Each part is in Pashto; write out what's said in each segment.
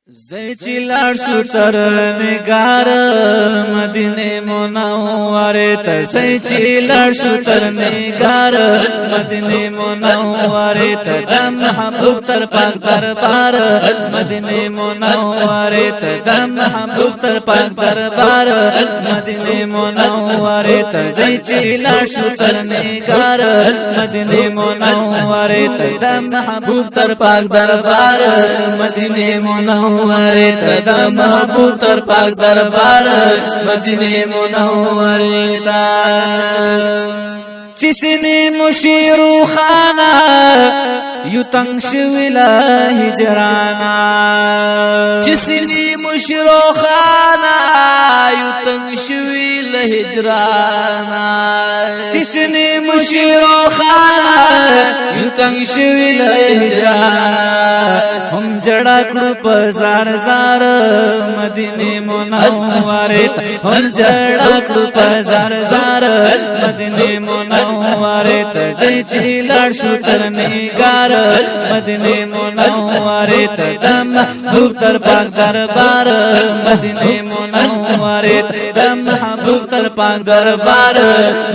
زئی چې لاړ شو تر نگار مدینه منوره ته زئی چې لاړ شو تر نگار مدینه منوره ته د محبوب تر پاک دربار مدینه منوره ته د محبوب تر پاک دربار مدینه منوره ته زئی چې لاړ شو تر نگار مدینه منوره ته د محبوب تر پاک دربار مدینه منوره ته د محبوب تر پاک دربار مدینه منوره ته چسنی مشیرو خانا یو تنگ شوی لا هجرانا چسنی مشیرو خانا یو تنگ شوی لا هجرانا چسنی مشیرو خانا یو تنگ شوی لا هجرانا هم جڑا کړو په زار زار مدینه منوره هم جڑا کړو په زار زار مدینه منوره ته زئی چې لاړ شو تر نگار مدینه منوره ته د محبوب تر پاک دربار مدینه منوره ته د محبوب تر پاک دربار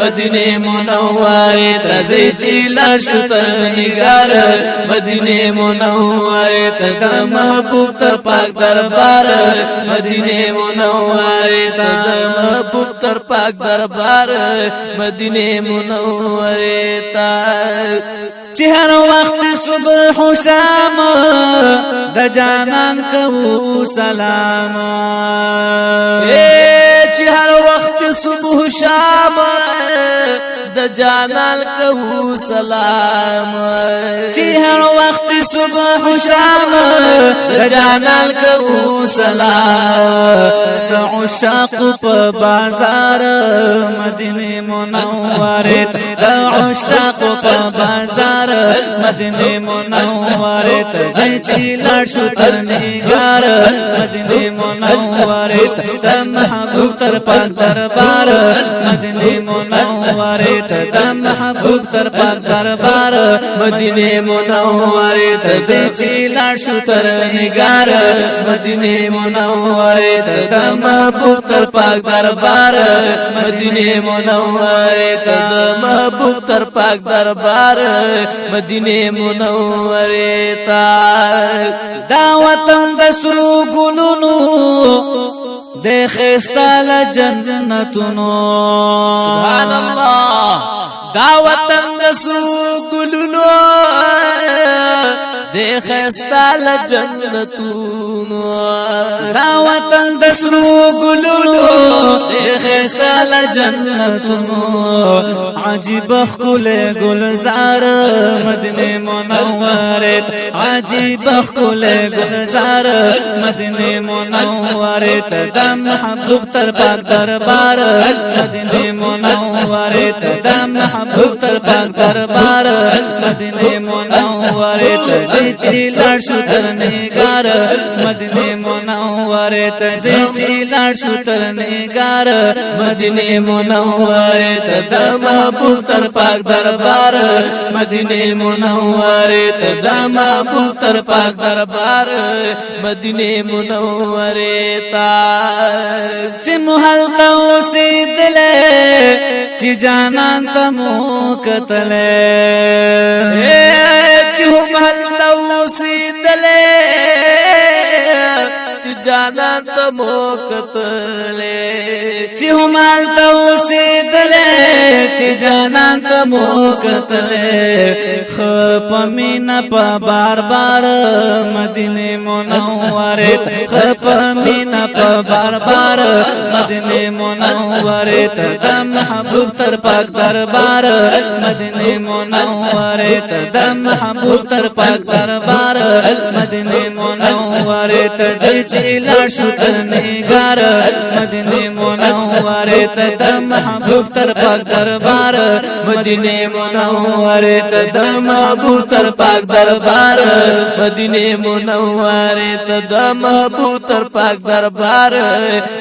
مدینه منوره ته زئی چې لاړ شو تر نگار مدینه منوره ته د محبوب تر پاک دربار مدینه منوره ته د محبوب تر پاک دربار مدینه منوره ته چې هر وخت صبح او شام د جانان کو سلام چې هر وخت صبح او شام د جانان کو سلام چې هر وخت صبح او شام د جانان کو سلام د عشاق په بازار مدینه منوره د عشاق په بازار مدینه منوره ته زئی چې لاړ شو تر نگار مدینه منوره ته د محبوب تر پاک دربار مدینه منوره ته د محبوب تر پاک دربار مدینه منوره ته زئی چې لاړ شو تر نگار مدینه منوره ته د محبوب تر پاک دربار مدینه منوره ته د محبوب تر پاک دربار مدینه منوره ته دا وطن د سرو ګلونو د خستال جنتونو سبحان الله دا وطن د سرو ګلونو د خستال جنتونو دا وطن د سرو ګلونو د خستال جنتونو عجیب خل گلزار مدینه منوره عجیب خل گلزار مدینه منوره ته د محبوب تر پاک دربار مدینه منوره ته د محبوب تر پاک دربار مدینه منوره ته زئی چې لاړ شو تر نگار مدینه منوره ته زئی چې لاړ شو تر نگار مدینه منوره ته د محبوب تر پاک دربار مدینه منوره ته د محبوب تر پاک دربار مدینه منوره ته چې محل ته اوسېدلې چې جانان ته مو کتلې چې محل ته اوسېدلې چې جانان ته مو کتلې چې محل ته اوسېدلې چې جانان ته مو کتلې خپ مینا په بار بار مدینه منوره ته خپ مینا په بار بار مدینه منوره ته د محبوب تر پاک دربار مدینه منوره ته د محبوب تر پاک دربار مدینه منوره ته زئی چې لاړ شو تر نگار مدینه منوره ته د محبوب تر پاک دربار مدینه منوره ته د محبوب تر پاک دربار مدینه منوره ته د محبوب تر پاک دربار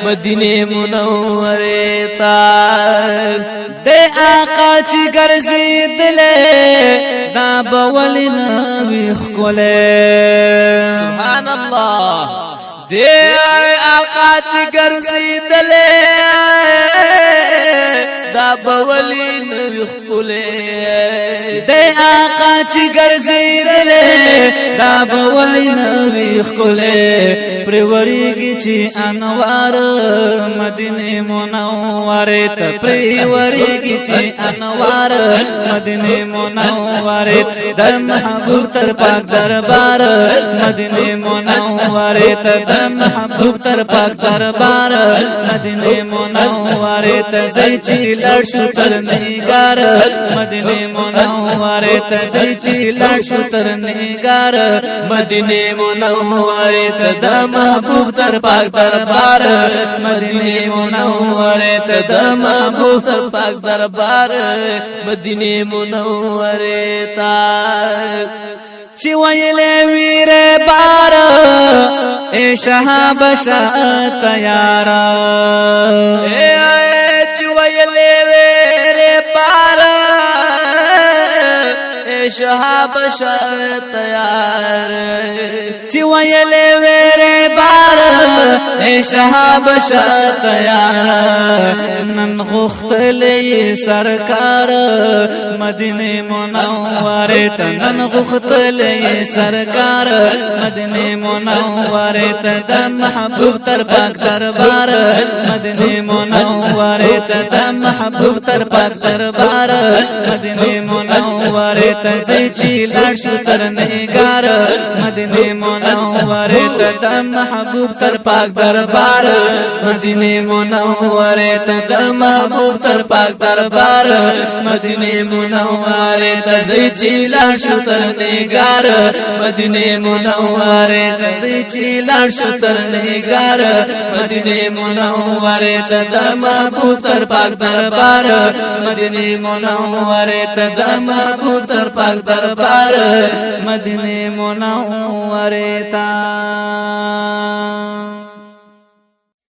مدینه منوره ته د آقا چې ګرځېدلې دا بولنا ویخ کوله سبحان الله دے آقا چی گرزی دلے دا بولی نوی خکولے دے آقا چی گرزی دلے دا بولی نوی خکولے پریوریگی چی انوار مدینه منورت پریوریگی چی انوار مدینه منورت در محبوب تر پاک دربار مدینه منورت در محبوب تر پاک دربار مدینه منورت زی چی لڑشو تر نگار مدینه منورت زی چی لڑشو تر نگار مدینه منورت در محبوب تر پاک دربار مدینه منورت در محبوب تر پاک دربار مدینه منورت چی ویلے ویر بار اے شہاب شاہ تیارا چی ویلے ویر بار اے شہاب شاہ تیار چی ویلے ویر بار اے شہاب شاہ تیار نن غختلی سرکار مدینه منورت نن غختلی سرکار مدینه منورت د محبوب تر پاک دربار مدینه منورت د محبوب تر پاک دربار مدینه منورت زی چی لڑشو تر نگار مدینه منورت د محبوب تر پاک دربار مدینه منورت د محبوب تر پاک دربار مدینه منورت زی چی لڑشو تر نگار مدینه منورت زی چی لڑشو تر نگار مدینه منورت د محبوب تر پاک دربار مدینه منورت د محبوب تر پاک دربار مدینه منورت